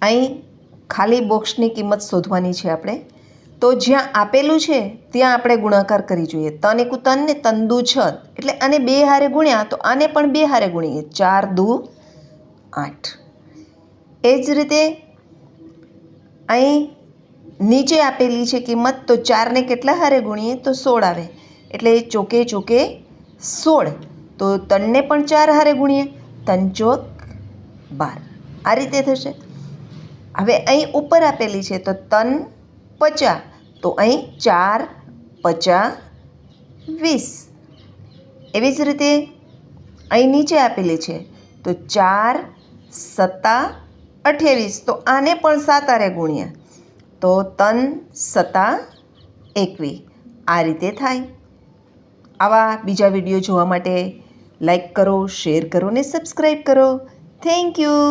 અહીં ખાલી બોક્સની કિંમત શોધવાની છે આપણે. તો જ્યાં આપેલું છે ત્યાં આપણે ગુણાકાર કરી જોઈએ. તન એકુ તન ને તન દુ 6, એટલે આને 2 હારે ગુણ્યા તો આને પણ 2 હારે ગુણીએ. 4 દુ 8. એ જ રીતે અહીં નીચે આપેલી છે કિંમત, તો 4ને કેટલા હારે ગુણીએ તો 16 આવે, એટલે ચોકે ચોકે 16. તો તનને પણ 4 હારે ગુણીએ, તન ચોક 12. આ રીતે થશે. હવે અહીં ઉપર આપેલી છે તો તન 50, તો અહીં 4 50 20. એવી જ રીતે અહીં નીચે આપેલી છે તો 4 સત્તા 28, તો આને પણ 7 હારે ગુણ્યા તો તન સત્તા 21. આ રીતે થાય. આવા બીજા વિડીયો જોવા માટે લાઈક કરો, શેર કરો ને સબસ્ક્રાઈબ કરો. Thank you.